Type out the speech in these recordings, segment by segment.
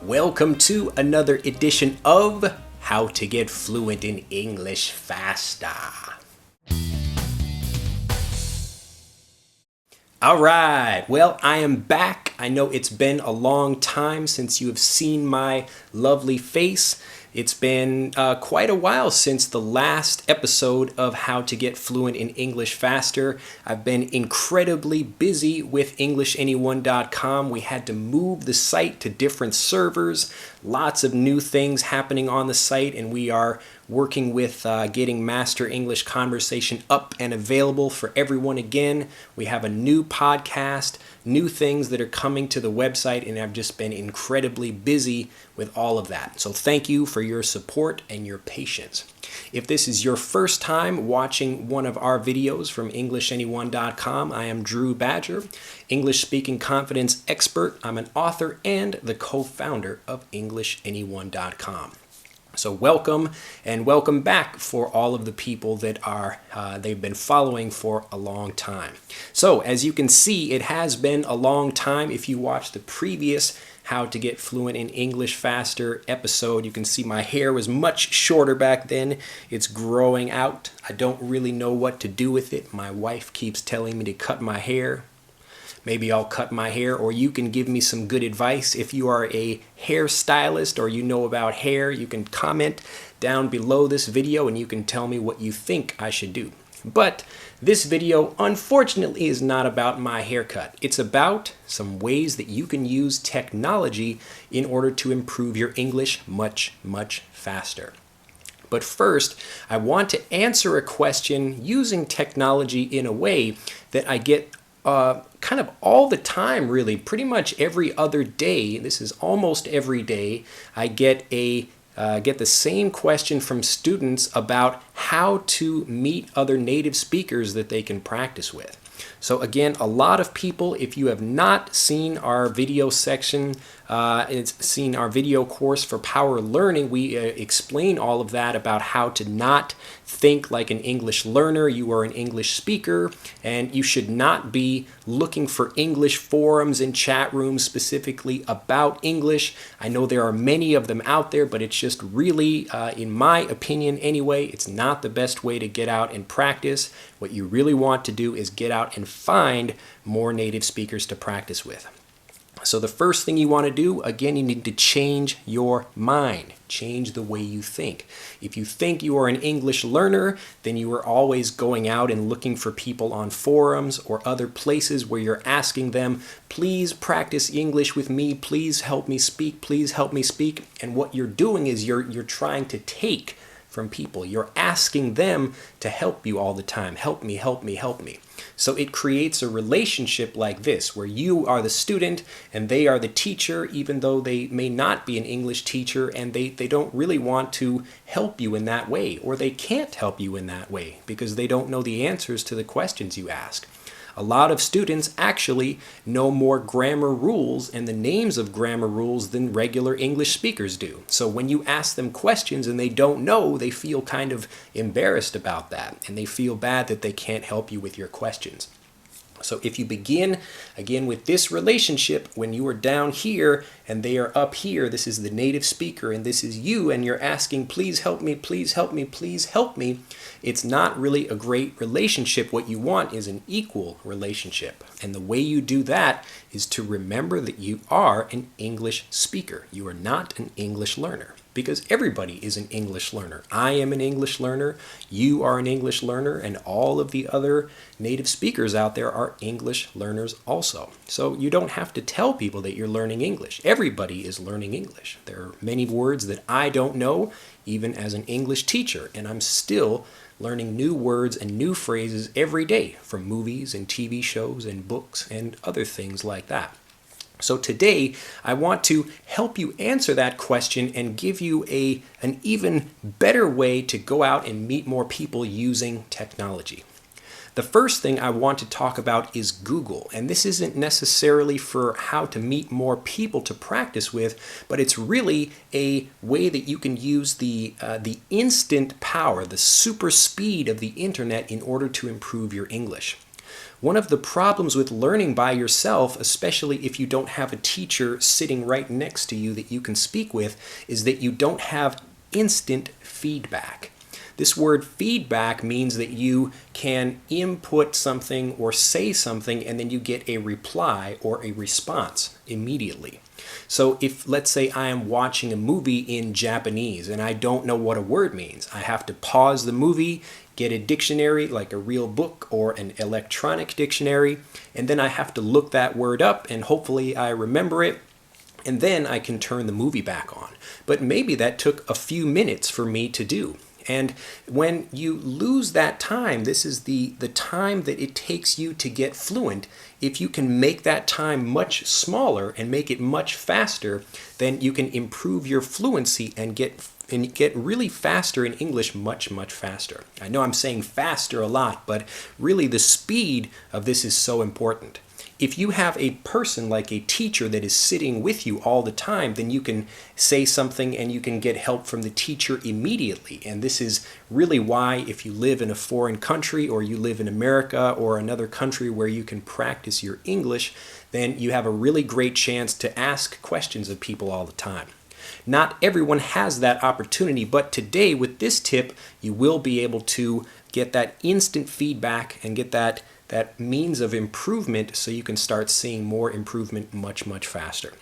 Welcome to another edition of How to Get Fluent in English Faster. Alright, well, I am back. I know it's been a long time since you have seen my lovely face. It's been quite a while since the last episode of How to Get Fluent in English Faster. I've been incredibly busy with EnglishAnyone.com. We had to move the site to different servers. Lots of new things happening on the site, and we are working with getting Master English Conversation up and available for everyone again. We have a new podcast, new things that are coming to the website, and I've just been incredibly busy with all of that. So thank you for your support and your patience. If this is your first time watching one of our videos from EnglishAnyone.com, I am Drew Badger, English Speaking Confidence expert. I'm an author and the co-founder of EnglishAnyone.com. So welcome and welcome back for all of the people that they've been following for a long time. So as you can see, it has been a long time. If you watch the previous How to Get Fluent in English Faster episode, you can see my hair was much shorter back then. It's growing out. I don't really know what to do with it. My wife keeps telling me to cut my hair. Maybe I'll cut my hair, or you can give me some good advice. If you are a hairstylist or you know about hair, you can comment down below this video and you can tell me what you think I should do. But this video, unfortunately, is not about my haircut. It's about some ways that you can use technology in order to improve your English much, much faster. But first, I want to answer a question using technology in a way that I get kind of all the time, really, pretty much every other day. This is almost every day. I get the same question from students about how to meet other native speakers that they can practice with. So again, a lot of people, if you have not seen our video section, seen our video course for Power Learning, we explain all of that about how to not think like an English learner. You are an English speaker, and you should not be looking for English forums and chat rooms specifically about English. I know there are many of them out there, but it's just really, in my opinion anyway, it's not the best way to get out and practice. What you really want to do is get out and find more native speakers to practice with. So the first thing you want to do, again, you need to change your mind. Change the way you think. If you think you are an English learner, then you are always going out and looking for people on forums or other places where you're asking them, please practice English with me, please help me speak, please help me speak. And what you're doing is you're trying to take from people. You're asking them to help you all the time. Help me, help me, help me. So it creates a relationship like this, where you are the student and they are the teacher, even though they may not be an English teacher, and they don't really want to help you in that way, or they can't help you in that way because they don't know the answers to the questions you ask. A lot of students actually know more grammar rules and the names of grammar rules than regular English speakers do. So when you ask them questions and they don't know, they feel kind of embarrassed about that, and they feel bad that they can't help you with your questions. So if you begin, again, with this relationship, when you are down here and they are up here, this is the native speaker and this is you, and you're asking, please help me, please help me, please help me, it's not really a great relationship. What you want is an equal relationship. And the way you do that is to remember that you are an English speaker. You are not an English learner. Because everybody is an English learner. I am an English learner, you are an English learner, and all of the other native speakers out there are English learners also. So you don't have to tell people that you're learning English. Everybody is learning English. There are many words that I don't know, even as an English teacher, and I'm still learning new words and new phrases every day from movies and TV shows and books and other things like that. So today, I want to help you answer that question and give you an even better way to go out and meet more people using technology. The first thing I want to talk about is Google, and this isn't necessarily for how to meet more people to practice with, but it's really a way that you can use the instant power, the super speed of the internet in order to improve your English. One of the problems with learning by yourself, especially if you don't have a teacher sitting right next to you that you can speak with, is that you don't have instant feedback. This word feedback means that you can input something or say something and then you get a reply or a response immediately. So if, let's say, I am watching a movie in Japanese and I don't know what a word means, I have to pause the movie, get a dictionary like a real book or an electronic dictionary, and then I have to look that word up and hopefully I remember it, and then I can turn the movie back on. But maybe that took a few minutes for me to do. And when you lose that time, this is the time that it takes you to get fluent. If you can make that time much smaller and make it much faster, then you can improve your fluency and get really faster in English much faster. I know I'm saying faster a lot, but really the speed of this is so important. If you have a person like a teacher that is sitting with you all the time, then you can say something and you can get help from the teacher immediately. And this is really why if you live in a foreign country or you live in America or another country where you can practice your English, then you have a really great chance to ask questions of people all the time. Not everyone has that opportunity, but today with this tip, you will be able to get that instant feedback and get that means of improvement so you can start seeing more improvement much faster.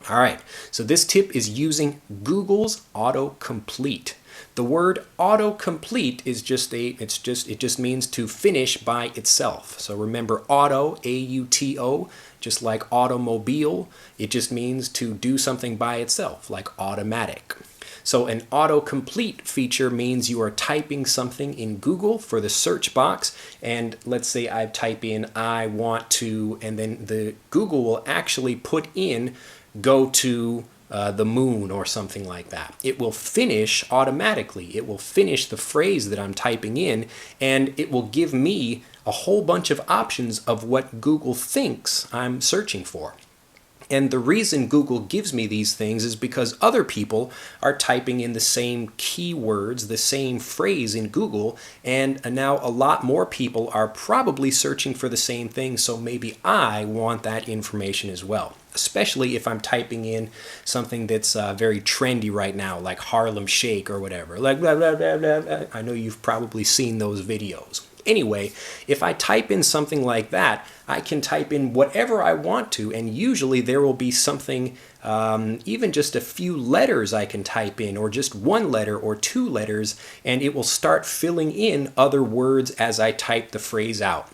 All right, so this tip is using Google's autocomplete. The word autocomplete is it just means to finish by itself. So remember auto, A-U-T-O, just like automobile, it just means to do something by itself, like automatic. So an autocomplete feature means you are typing something in Google for the search box, and let's say I type in I want to, and then the Google will actually put in go to the moon or something like that. It will finish automatically. It will finish the phrase that I'm typing in, and it will give me a whole bunch of options of what Google thinks I'm searching for. And the reason Google gives me these things is because other people are typing in the same keywords, the same phrase in Google, and now a lot more people are probably searching for the same thing, so maybe I want that information as well. Especially if I'm typing in something that's very trendy right now, like Harlem Shake or whatever. Like blah, blah, blah, blah, blah. I know you've probably seen those videos. Anyway, if I type in something like that, I can type in whatever I want to, and usually there will be something, even just a few letters I can type in, or just one letter or two letters, and it will start filling in other words as I type the phrase out.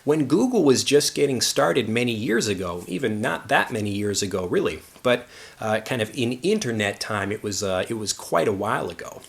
When Google was just getting started many years ago, even not that many years ago really, but kind of in internet time, it was quite a while ago.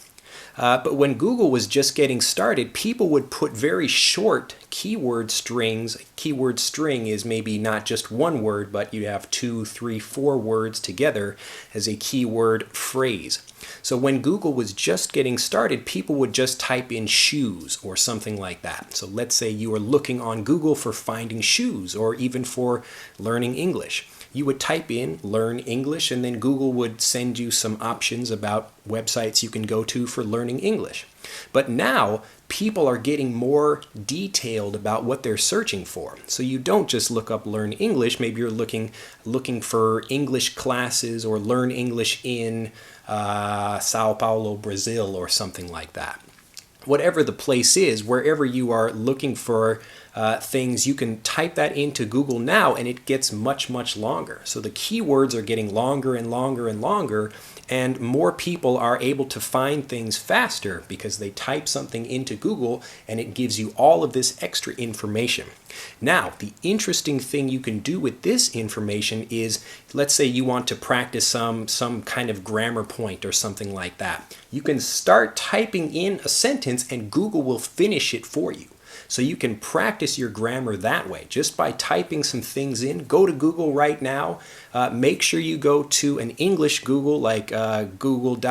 But when Google was just getting started, people would put very short keyword strings. Keyword string is maybe not just one word, but you have 2, 3, 4 words together as a keyword phrase. So when Google was just getting started, people would just type in shoes or something like that. So let's say you are looking on Google for finding shoes or even for learning English. You would type in learn English, and then Google would send you some options about websites you can go to for learning English. But now people are getting more detailed about what they're searching for. So you don't just look up learn English. Maybe you're looking for English classes or learn English in Sao Paulo, Brazil, or something like that. Whatever the place is, wherever you are looking for things, you can type that into Google now and it gets much longer. So the keywords are getting longer and longer and longer, and more people are able to find things faster because they type something into Google and it gives you all of this extra information. Now, the interesting thing you can do with this information is, let's say you want to practice some kind of grammar point or something like that. You can start typing in a sentence and Google will finish it for you. So you can practice your grammar that way, just by typing some things in. Go to Google right now. Make sure you go to an English Google like google.co.uk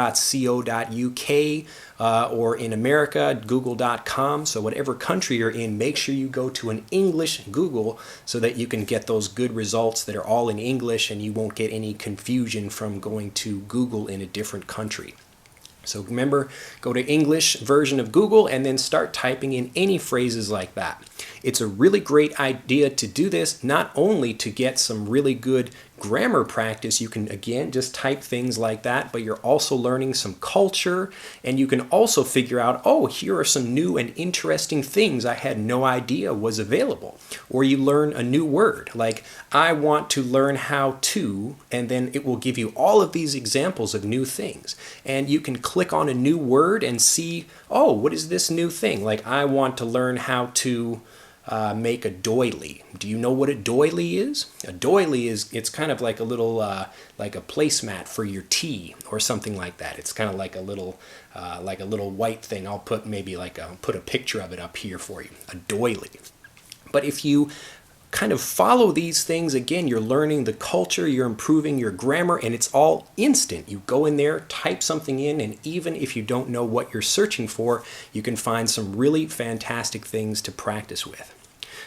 or in America, google.com. So whatever country you're in, make sure you go to an English Google so that you can get those good results that are all in English and you won't get any confusion from going to Google in a different country. So remember, go to English version of Google and then start typing in any phrases like that. It's a really great idea to do this, not only to get some really good grammar practice. You can, again, just type things like that, but you're also learning some culture, and you can also figure out, oh, here are some new and interesting things I had no idea was available. Or you learn a new word, like, I want to learn how to, and then it will give you all of these examples of new things. And you can click on a new word and see, oh, what is this new thing? Like, I want to learn how to make a doily. Do you know what a doily is? A doily it's kind of like a little, like a placemat for your tea or something like that. It's kind of like a little white thing. I'll put put a picture of it up here for you. A doily. But if you kind of follow these things, again, you're learning the culture, you're improving your grammar, and it's all instant. You go in there, type something in, and even if you don't know what you're searching for, you can find some really fantastic things to practice with.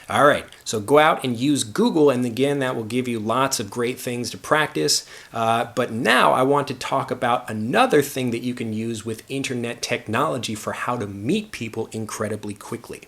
All right, so go out and use Google, and again, that will give you lots of great things to practice. But now I want to talk about another thing that you can use with internet technology for how to meet people incredibly quickly.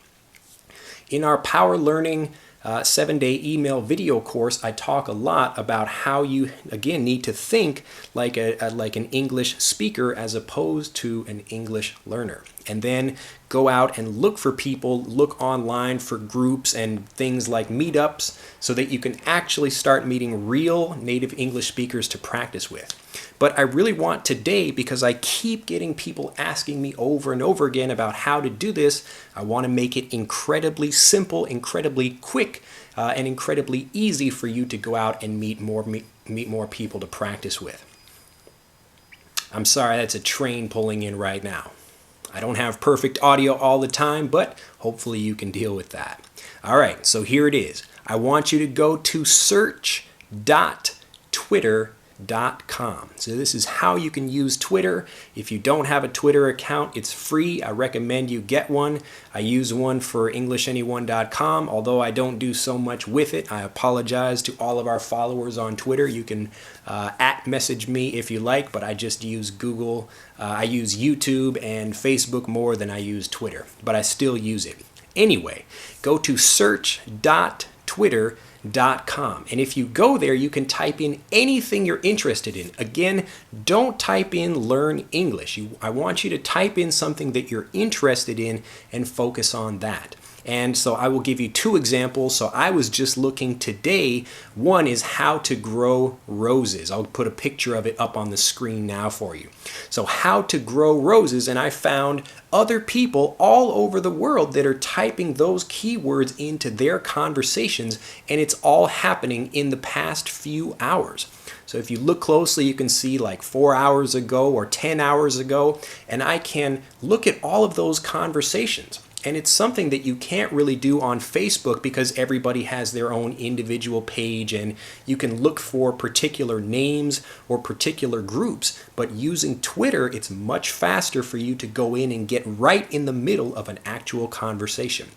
In our Power Learning 7-day email video course, I talk a lot about how you, again, need to think like an English speaker as opposed to an English learner. And then go out and look for people, look online for groups and things like meetups so that you can actually start meeting real native English speakers to practice with. But I really want today, because I keep getting people asking me over and over again about how to do this, I want to make it incredibly simple, incredibly quick, and incredibly easy for you to go out and meet more people to practice with. I'm sorry, that's a train pulling in right now. I don't have perfect audio all the time, but hopefully you can deal with that. All right, so here it is. I want you to go to search.twitter.com. So this is how you can use Twitter. If you don't have a Twitter account, it's free. I recommend you get one. I use one for EnglishAnyone.com, although I don't do so much with it. I apologize to all of our followers on Twitter. You can @message me if you like, but I just use Google. I use YouTube and Facebook more than I use Twitter, but I still use it. Anyway, go to search.twitter.com. And if you go there, you can type in anything you're interested in. Again, don't type in learn English. I want you to type in something that you're interested in and focus on that. And so I will give you two examples. So I was just looking today. One is how to grow roses. I'll put a picture of it up on the screen now for you. So how to grow roses, and I found other people all over the world that are typing those keywords into their conversations, and it's all happening in the past few hours. So if you look closely, you can see like 4 hours ago or 10 hours ago, and I can look at all of those conversations. And it's something that you can't really do on Facebook because everybody has their own individual page and you can look for particular names or particular groups. But using Twitter, it's much faster for you to go in and get right in the middle of an actual conversation.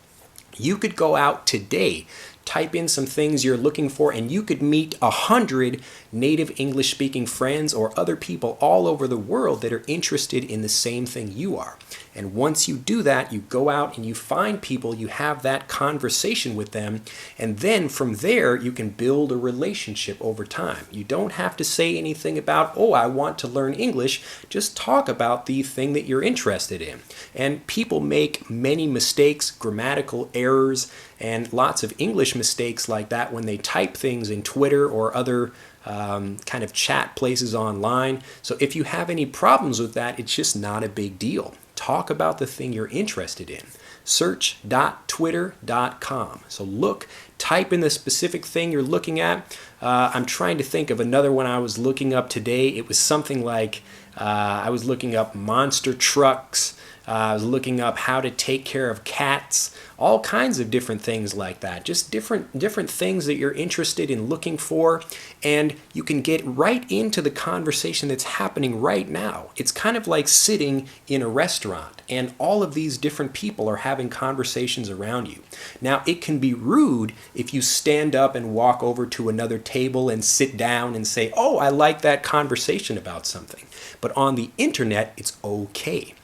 You could go out today, type in some things you're looking for, and you could meet 100 native English speaking friends or other people all over the world that are interested in the same thing you are. And once you do that, you go out and you find people, you have that conversation with them, and then from there you can build a relationship over time. You don't have to say anything about, oh, I want to learn English. Just talk about the thing that you're interested in. And people make many mistakes, grammatical errors, and lots of English mistakes like that when they type things in Twitter or other kind of chat places online. So if you have any problems with that, it's just not a big deal. Talk about the thing you're interested in. Search.twitter.com. So type in the specific thing you're looking at. I'm trying to think of another one I was looking up today. It was something like, I was looking up monster trucks. I was looking up how to take care of cats, all kinds of different things like that. Just different things that you're interested in looking for, and you can get right into the conversation that's happening right now. It's kind of like sitting in a restaurant. restaurant and all of these different people are having conversations around you. Now, it can be rude if you stand up and walk over to another table and sit down and say, "Oh, I like that conversation about something." But on the internet, it's okay.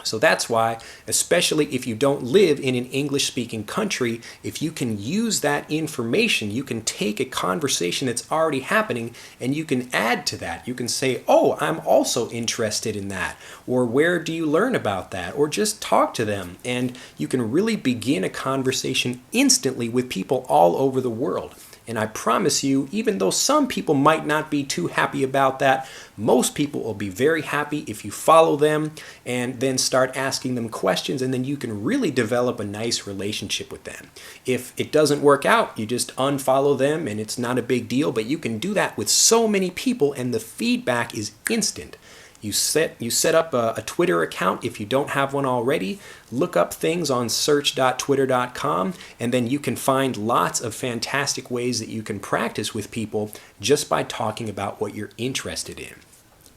So that's why, especially if you don't live in an English-speaking country, if you can use that information, you can take a conversation that's already happening and you can add to that. You can say, "Oh, I'm also interested in that," or "Where do you learn about that?" or just talk to them. And you can really begin a conversation instantly with people all over the world. And I promise you, even though some people might not be too happy about that, most people will be very happy if you follow them and then start asking them questions, and then you can really develop a nice relationship with them. If it doesn't work out, you just unfollow them and it's not a big deal, but you can do that with so many people and the feedback is instant. You set up a Twitter account if you don't have one already. Look up things on search.twitter.com, and then you can find lots of fantastic ways that you can practice with people just by talking about what you're interested in.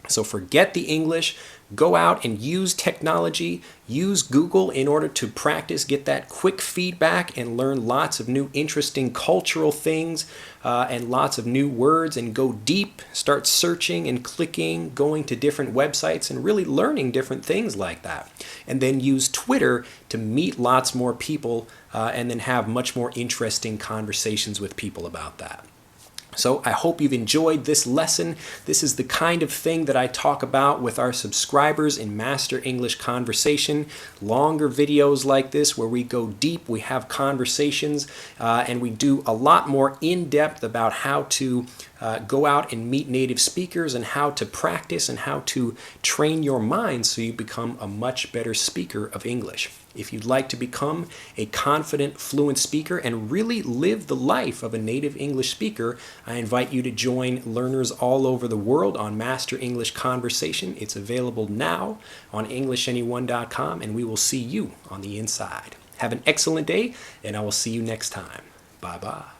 So forget the English, go out and use technology, use Google in order to practice, get that quick feedback and learn lots of new interesting cultural things and lots of new words, and go deep, start searching and clicking, going to different websites and really learning different things like that. And then use Twitter to meet lots more people and then have much more interesting conversations with people about that. So I hope you've enjoyed this lesson. This is the kind of thing that I talk about with our subscribers in Master English Conversation. Longer videos like this where we go deep, we have conversations, and we do a lot more in-depth about how to go out and meet native speakers and how to practice and how to train your mind so you become a much better speaker of English. If you'd like to become a confident, fluent speaker and really live the life of a native English speaker, I invite you to join learners all over the world on Master English Conversation. It's available now on EnglishAnyone.com, and we will see you on the inside. Have an excellent day, and I will see you next time. Bye-bye.